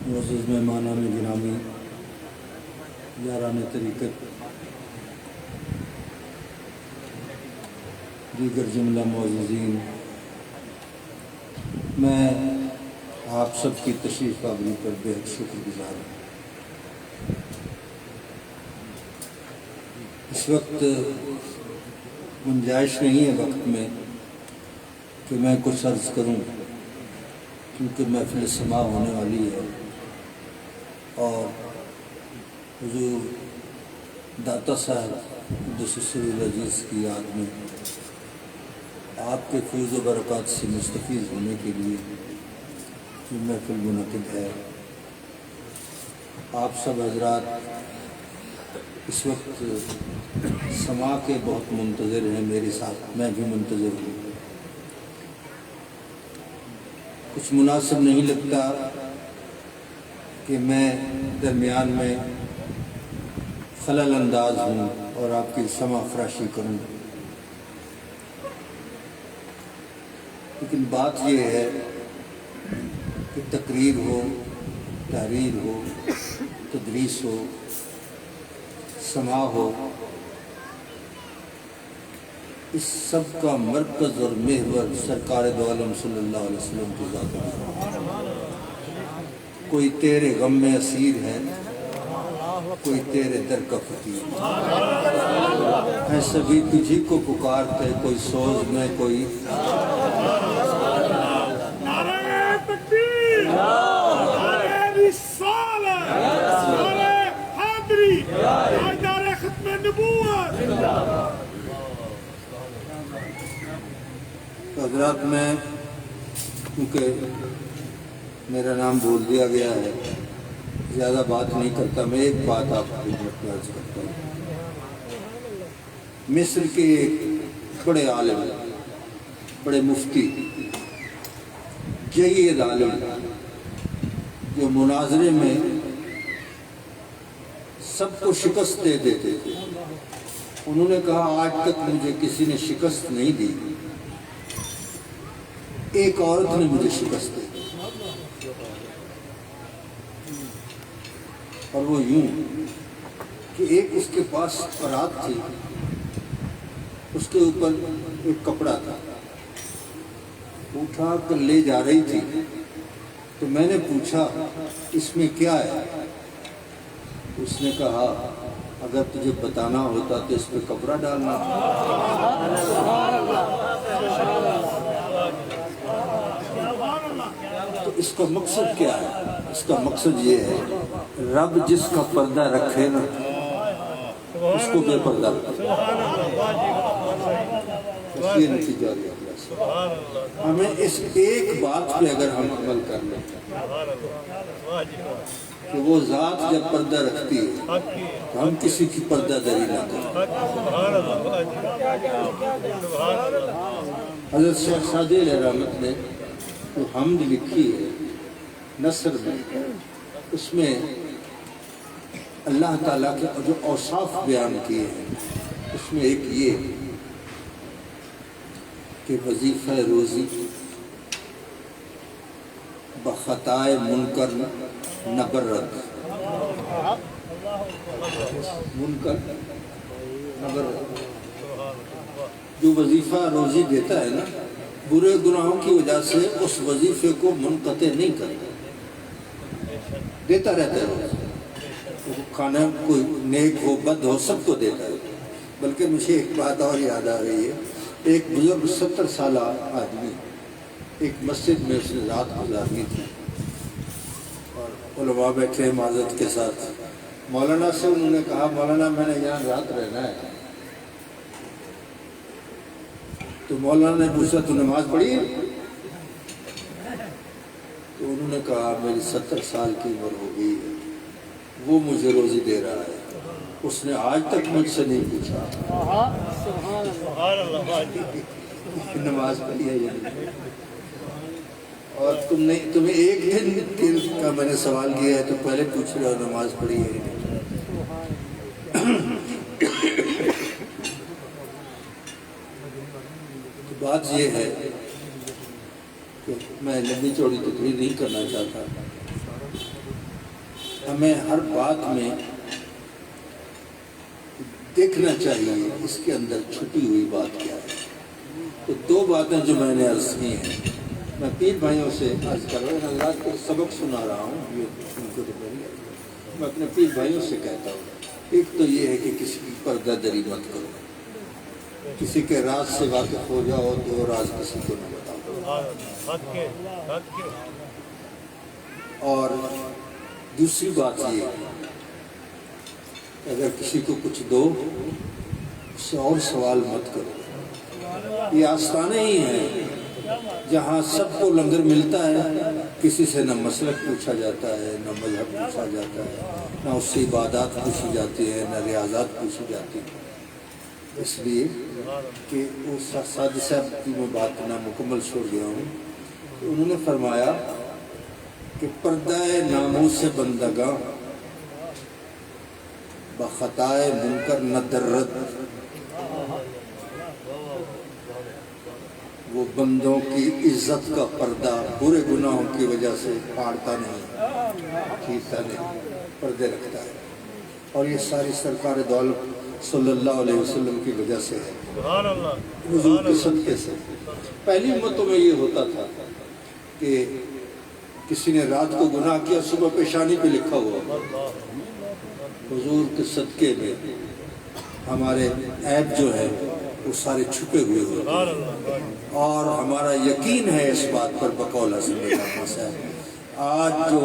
معزز مہمانان گرامی، یاران طریقت، دیگر جملہ معززین، میں آپ سب کی تشریف آوری پر بے حد شکر گزار ہوں۔ اس وقت گنجائش نہیں ہے وقت میں کہ میں کچھ عرض کروں، کیونکہ محفل سماع ہونے والی ہے اور حضور داتا صاحب قدس سرور العزیز کی یاد میں آپ کے فیض و برکات سے مستفیض ہونے کے لیے یہ محفل منعقد ہے۔ آپ سب حضرات اس وقت سماع کے بہت منتظر ہیں، میرے ساتھ میں بھی منتظر ہوں۔ کچھ مناسب نہیں لگتا کہ میں درمیان میں خلل انداز ہوں اور آپ کی سماع فراشی کروں، لیکن بات یہ ہے کہ تقریر ہو، تحریر ہو، تدریس ہو، سماع ہو، اس سب کا مرکز اور محور سرکار دو عالم صلی اللہ علیہ وسلم کی ذات ہے۔ کوئی تیرے غم میں اسیر ہے، کوئی تیرے در کا فقیر ہے، سبھی تجھی کو پکارتے، کوئی سوز میں کوئی نعرہ تکبیر، نعرہ رسالت، نعرہ حیدری، نعرہ ختم نبوت۔ حضرات، میں کیونکہ میرا نام بول دیا گیا ہے، زیادہ بات نہیں کرتا، میں ایک بات آپ کو عرض کرتا ہوں۔ مصر کے ایک بڑے عالم، بڑے مفتی، جید عالم، جو مناظرے میں سب کو شکست دے دیتے تھے، انہوں نے کہا آج تک مجھے کسی نے شکست نہیں دی، ایک عورت نے مجھے شکست دی، اور وہ یوں کہ ایک اس کے پاس پرات تھی، اس کے اوپر ایک کپڑا تھا، اٹھا کر لے جا رہی تھی، تو میں نے پوچھا اس میں کیا ہے؟ اس نے کہا اگر تجھے بتانا ہوتا تو اس پہ کپڑا ڈالنا تو اس کا مقصد کیا ہے؟ اس کا مقصد یہ ہے رب جس کا پردہ رکھے نا اس کو بے پردہ رکھے، یہ نتیجہ لیا۔ ہمیں اس ایک بات پہ اگر ہم عمل کر لیں کہ وہ ذات جب پردہ رکھتی ہے تو ہم کسی کی پردہ داری نہ کریں۔ حضرت شیخ سعدی علیہ رحمت نے جو حمد لکھی ہے نثر میں، اس میں اللہ تعالیٰ کے جو اوصاف بیان کیے ہیں، اس میں ایک یہ کہ وظیفہ روزی بخطائے منکر نبرت، منکر نبرت، جو وظیفہ روزی دیتا ہے نا، برے گناہوں کی وجہ سے اس وظیفے کو منقطع نہیں کرتا، دیتا رہتا ہے روزی، کھانا کوئی نیک ہو بد ہو سب کو دیتا ہے۔ بلکہ مجھے ایک بات اور یاد آ رہی ہے، ایک بزرگ 70 سالہ آدمی ایک مسجد میں اس نے رات گزارنی تھی اور علماء بیٹھے معذرت کے ساتھ، مولانا سے انہوں نے کہا مولانا میں نے یہاں رات رہنا ہے، تو مولانا نے پوچھا تو نماز پڑھی ہے؟ تو انہوں نے کہا میری 70 سال کی عمر ہو گئی ہے، وہ مجھے روزی دے رہا ہے، اس نے آج تک مجھ سے نہیں پوچھا نماز پڑھی ہے یا نہیں۔ اور تمہیں ایک دن کا میں نے سوال کیا ہے تو پہلے پوچھ رہے ہو نماز پڑھی ہے یا نہیں۔ تو بات یہ ہے کہ میں لمبی چوڑی تقریر نہیں کرنا چاہتا، ہمیں ہر بات میں دیکھنا چاہیے اس کے اندر چھپی ہوئی بات کیا ہے۔ تو دو باتیں جو میں نے عرض کی ہیں، میں پیر بھائیوں سے عرض کر رہا ہوں، اللہ کو سبق سنا رہا ہوں، یہ ان کو تو میں اپنے پیر بھائیوں سے کہتا ہوں، ایک تو یہ ہے کہ کسی کی پردہ دری مت کرو، کسی کے راز سے واقف ہو جاؤ تو راز کسی کو نہ بتاؤ۔ اور دوسری بات یہ کہ اگر کسی کو کچھ دو اس سے اور سوال مت کرو۔ یہ آستانے ہی ہیں جہاں سب کو لنگر ملتا ہے، کسی سے نہ مسلک پوچھا جاتا ہے، نہ مذہب پوچھا جاتا ہے، نہ اس سے عبادات پوچھی جاتی ہیں، نہ ریاضات پوچھی جاتی ہیں۔ اس لیے کہ وہ سعدی صاحب کی میں بات نہ مکمل چھوڑ گیا ہوں، کہ انہوں نے فرمایا کہ پردہ ناموس سے بندگاں بخطائے منکر نہ درد، وہ بندوں کی عزت کا پردہ برے گناہوں کی وجہ سے پھاڑتا نہیں، کھینچتا نہیں، پردے رکھتا ہے۔ اور یہ ساری سرکار دولت صلی اللہ علیہ وسلم کی وجہ سے ہے، حضور کے صدقے سے۔ پہلی امتوں میں یہ ہوتا تھا کہ کسی نے رات کو گناہ کیا، صبح پیشانی پہ لکھا ہوا، حضور کے صدقے میں ہمارے عیب جو ہے وہ سارے چھپے ہوئے ہوتے ہیں، اور ہمارا یقین ہے اس بات پر بقول حضرت مولانا صاحب، آج جو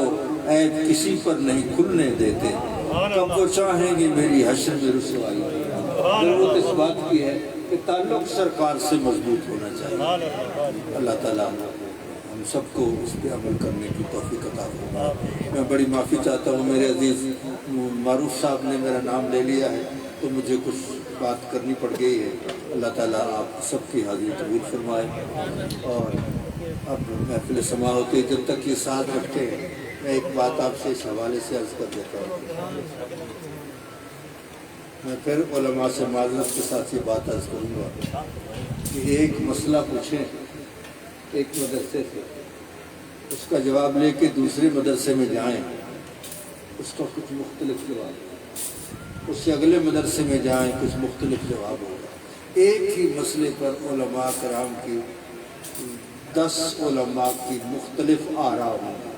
عیب کسی پر نہیں کھلنے دیتے، کب وہ چاہیں گے میری حشر میں رسوائی۔ ضرورت اس بات کی ہے کہ تعلق سرکار سے مضبوط ہونا چاہیے۔ اللہ تعالیٰ ہم سب کو اس پہ عمل کرنے کی توفیق عطا فرمائے۔ میں بڑی معافی چاہتا ہوں، میرے عزیز معروف صاحب نے میرا نام لے لیا ہے تو مجھے کچھ بات کرنی پڑ گئی ہے۔ اللہ تعالیٰ آپ سب کی حاضری قبول فرمائے۔ اور اب محفل سماع ہوتی ہے، جب تک یہ ساتھ رکھتے ہیں، میں ایک بات آپ سے اس حوالے سے عرض کر دیتا ہوں۔ میں پھر علماء سے معذرت کے ساتھ یہ بات عرض کروں گا کہ ایک مسئلہ پوچھیں ایک مدرسے سے، اس کا جواب لے کے دوسرے مدرسے میں جائیں، اس کا کچھ مختلف جواب، اس سے اگلے مدرسے میں جائیں کچھ مختلف جواب ہوگا۔ ایک ہی مسئلے پر علماء کرام کی 10 علماء کی مختلف آراء ہوں گی۔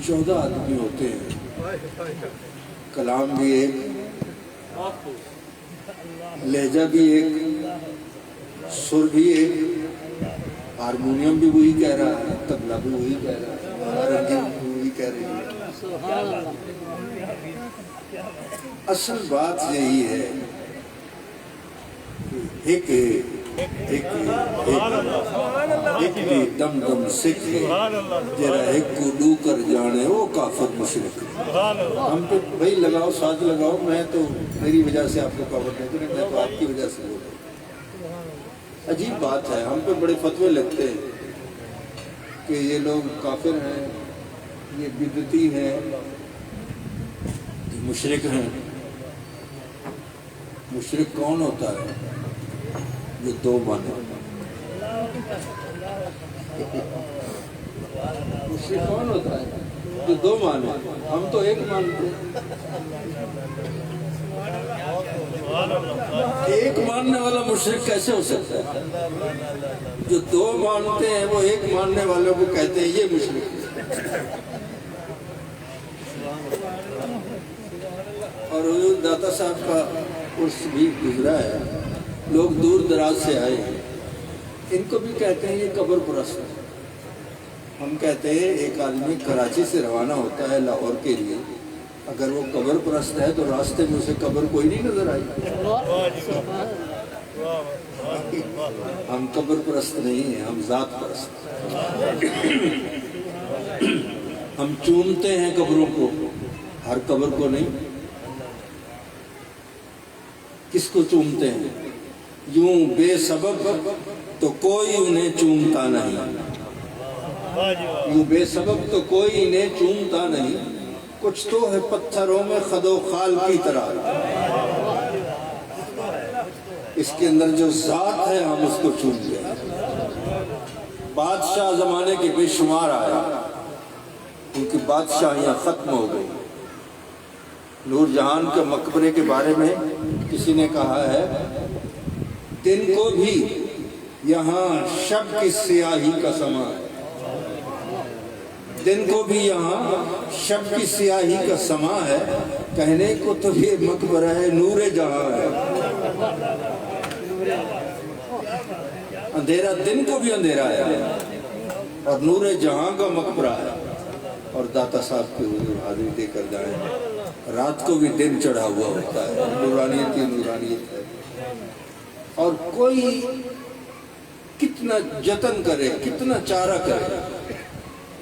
14 آدمی ہوتے ہیں، کلام بھی ایک، لہجہ بھی ایک، سر بھی ایک، ہارمونیم بھی وہی کہہ رہا ہے، طبلہ بھی وہی کہہ رہا ہے، رنگین بھی وہی کہہ رہی ہے۔ اصل بات یہی ہے کہ ایک دم دم سکھ جرا ایک کو ڈو کر جانے وہ کافر مشرک۔ ہم پہ بھائی لگاؤ، ساتھ لگاؤ، میں تو میری وجہ سے آپ کو کافر نہیں کریں، میں تو آپ کی وجہ سے بول رہا ہوں۔ عجیب بات ہے، ہم پہ بڑے فتوے لگتے ہیں کہ یہ لوگ کافر ہیں، یہ بدعتی ہیں، یہ مشرک ہیں۔ مشرک کون ہوتا ہے؟ جو دو مانے۔ مشرک کون ہوتا ہے؟ جو دو مانے۔ ہم تو ایک مانتے ہیں۔ ایک ماننے والا مشرک کیسے ہو سکتا ہے؟ جو دو مانتے ہیں وہ ایک ماننے والوں کو کہتے ہیں یہ مشرک۔ اور حضور داتا صاحب کا عرس بھی گزرا ہے، لوگ دور دراز سے آئے ہیں، ان کو بھی کہتے ہیں یہ قبر پرست ہے۔ ہم کہتے ہیں ایک آدمی کراچی سے روانہ ہوتا ہے لاہور کے لیے، اگر وہ قبر پرست ہے تو راستے میں اسے قبر کوئی نہیں نظر آئی۔ ہم قبر پرست نہیں ہیں، ہم ذات پرست۔ ہم چومتے ہیں قبروں کو، ہر قبر کو نہیں۔ کس کو چومتے ہیں؟ یوں بے سبب تو کوئی انہیں چومتا نہیں، یوں بے سبب تو کوئی انہیں چومتا نہیں، کچھ تو ہے پتھروں میں خد و خال کی طرح، اس کے اندر جو ذات ہے ہم اس کو چومتے ہیں۔ بادشاہ زمانے کے بے شمار آئے، ان کی بادشاہیاں ختم ہو گئی۔ نور جہان کے مقبرے کے بارے میں کسی نے کہا ہے دن کو بھی یہاں شب کی سیاہی کا سما ہے، دن کو بھی یہاں شب کی سیاہی کا سما ہے، کہنے کو تو یہ مقبرہ ہے نور جہاں ہے۔ اندھیرا دن کو بھی اندھیرا ہے اور نور جہاں کا مقبرہ ہے۔ اور داتا صاحب کے حضور حاضری دے کر جائیں، رات کو بھی دن چڑھا ہوا ہوتا ہے، نورانیت ہی نورانیت ہے۔ اور کوئی کتنا جتن کرے، کتنا چارہ کرے،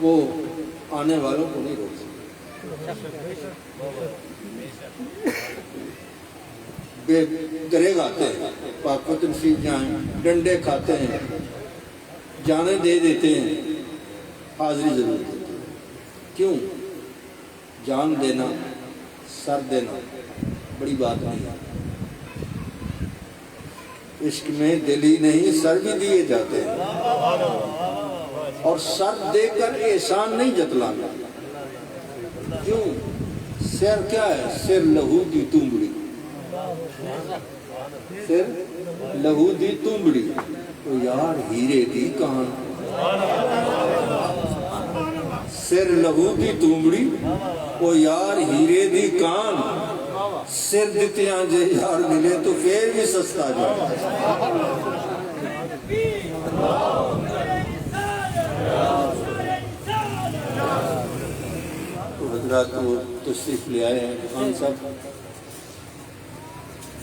وہ آنے والوں کو نہیں روک سکتے۔ بے گریگ آتے ہیں، پاک وطن فیض جائیں، ڈنڈے کھاتے ہیں، جانیں دے دیتے ہیں، حاضری ضرور دیتے ہیں۔ کیوں؟ جان دینا، سر دینا بڑی بات نہیں ہے۔ عشق میں دل ہی نہیں سر بھی دیے جاتے ہیں، اور سر دے کر احسان نہیں جتلانا۔ کیوں؟ سر کیا ہے؟ سر لہو دی تمبڑی، سر لہو دی تمبڑی، تو یار ہیرے دی کہاں، سر لہو دی تمبڑی او یار ہیرے دی کان، سر دتیاں جے یار ملے تو پھر بھی سستا جائے۔ تو حضرات وہ تشریف لے آئے ہیں، خان صاحب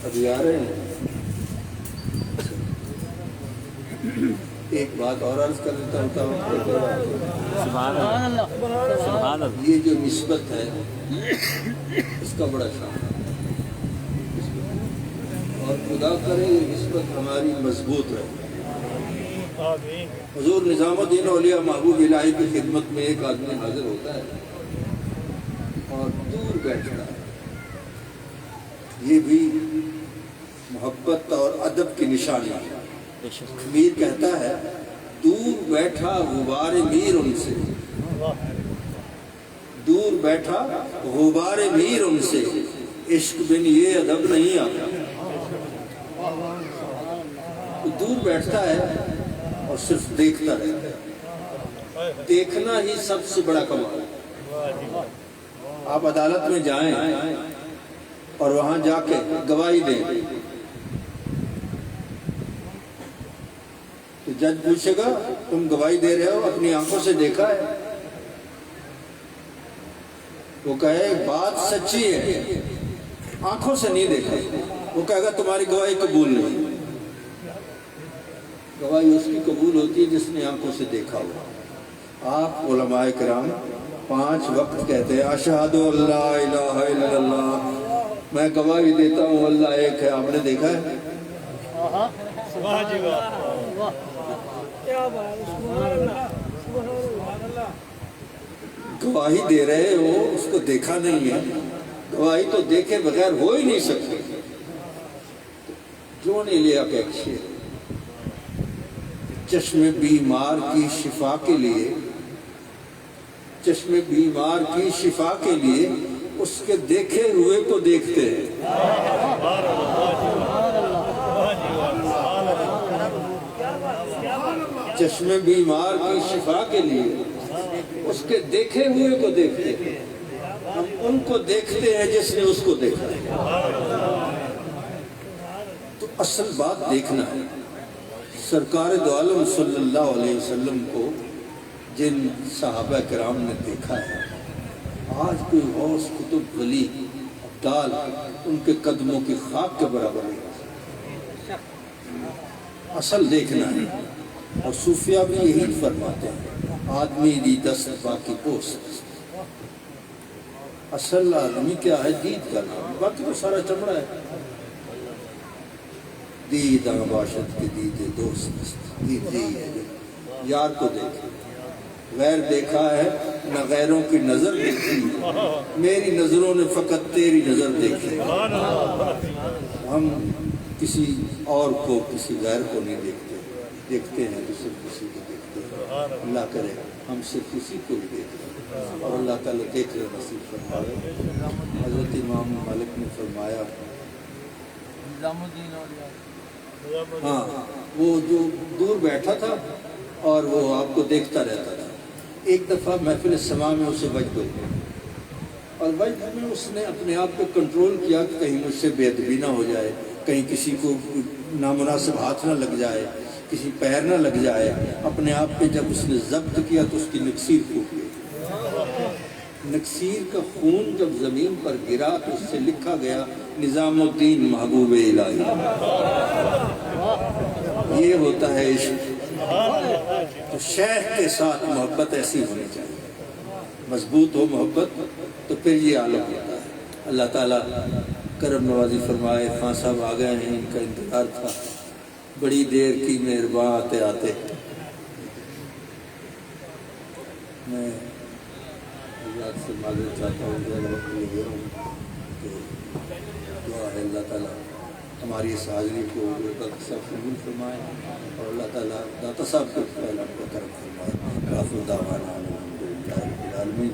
ابھی آ رہے ہیں۔ ایک بات اور عرض کر دیتا ہوں، سبحان اللہ سبحان اللہ، یہ جو نسبت ہے اس کا بڑا شان ہے، اور خدا کرے یہ نسبت ہماری مضبوط رہے۔ حضور نظام الدین اولیاء محبوب الہی کی خدمت میں ایک آدمی حاضر ہوتا ہے اور دور بیٹھتا ہے، یہ بھی محبت اور ادب کی نشانی ہے۔ میر کہتا ہے دور بیٹھا غبار میر ان سے، دور بیٹھا غبار میر ان سے، عشق بن یہ ادب نہیں آتا۔ دور بیٹھتا ہے اور صرف دیکھتا رہتا ہے، دیکھنا ہی سب سے بڑا کمال ہے۔ آپ عدالت میں جائیں اور وہاں جا کے گواہی دیں تو جج پوچھے گا تم گواہی دے رہے ہو اپنی آنکھوں سے دیکھا ہے؟ وہ کہے بات سچی ہے، آنکھوں سے نہیں دیکھا۔ وہ کہے گا تمہاری گواہی قبول نہیں۔ گواہی اس کی قبول ہوتی ہے جس نے آنکھوں سے دیکھا ہوا۔ آپ علماء کرام 5 وقت کہتے ہیں اشہد اللہ الہ الا اللہ، میں گواہی دیتا ہوں اللہ ایک ہے۔ آپ نے دیکھا ہے؟ گواہی دے رہے ہو، اس کو دیکھا نہیں ہے، گواہی تو دیکھے بغیر ہو ہی نہیں سکتی۔ جو نہیں لیا کہ ایک شعر، چشم بیمار کی شفا کے لیے، چشم بیمار کی شفا کے لیے اس کے دیکھے ہوئے کو دیکھتے ہیں۔ چشم بیمار کی شفا کے لیے اس کے دیکھے ہوئے کو دیکھتے ہیں۔ ہم ان کو دیکھتے ہیں جس نے اس کو دیکھا ہے۔ تو اصل بات دیکھنا ہے۔ سرکار دو عالم صلی اللہ علیہ وسلم کو جن صحابہ کرام نے دیکھا ہے، آج کوئی غوث قطب ولی ابدال ان کے قدموں کی خاک کے برابر ہے۔ اصل دیکھنا ہے، اور صوفیہ بھی یہی فرماتے ہیں آدمی دی دست باقی پوست۔ اصل آدمی کیا ہے؟ دید کا نام، باقی تو سارا چمڑا ہے۔ دید باشد کے دید دوست، دید یہی ہے یار کو دیکھے، غیر دیکھا ہے نہ غیروں کی نظر دیکھی، میری نظروں نے فقط تیری نظر دیکھی۔ ہم کسی اور کو، کسی غیر کو نہیں دیکھتے، دیکھتے ہیں تو صرف کسی کو دیکھتے ہیں۔ اللہ کرے ہم صرف اسی کو ہی دیکھ رہے ہیں اور اللہ تعالیٰ دیکھ رہے نصیب فرمائے۔ حضرت امام مالک نے فرمایا ہاں وہ جو دور بیٹھا تھا اور وہ آپ کو دیکھتا رہتا تھا، ایک دفعہ محفل سما میں اسے وجد ہو گیا اور وجد میں اس نے اپنے آپ پہ کنٹرول کیا کہ کہیں مجھ سے بے ادبی نہ ہو جائے، کہیں کسی کو نامناسب ہاتھ نہ لگ جائے، کسی پیر نہ لگ جائے۔ اپنے آپ پہ جب اس نے ضبط کیا تو اس کی نکسیر پھوٹ گئی۔ نکسیر کا خون جب زمین پر گرا تو اس سے لکھا گیا نظام الدین محبوب الہی۔ یہ ہوتا ہے عشق۔ تو شیخ کے ساتھ محبت ایسی ہونی چاہیے، مضبوط ہو محبت تو پھر یہ عالم ہوتا ہے۔ اللہ تعالیٰ کرم نوازی فرمائے۔ خان صاحب آ گئے ہیں، ان کا انتظار تھا، بڑی دیر کی مہربان آتے آتے۔ میں حضرات سے معذرت چاہتا ہوں، زیادہ وقت لے گیا ہوں، تو دعا ہے اللہ تعالیٰ ہماری اس حاضری کو داتا صاحب قبول فرمائے اور اللہ تعالیٰ داتا صاحب کو پہلا کرم فرمائے۔ کافی دعوانا الحمدللہ رب العالمین۔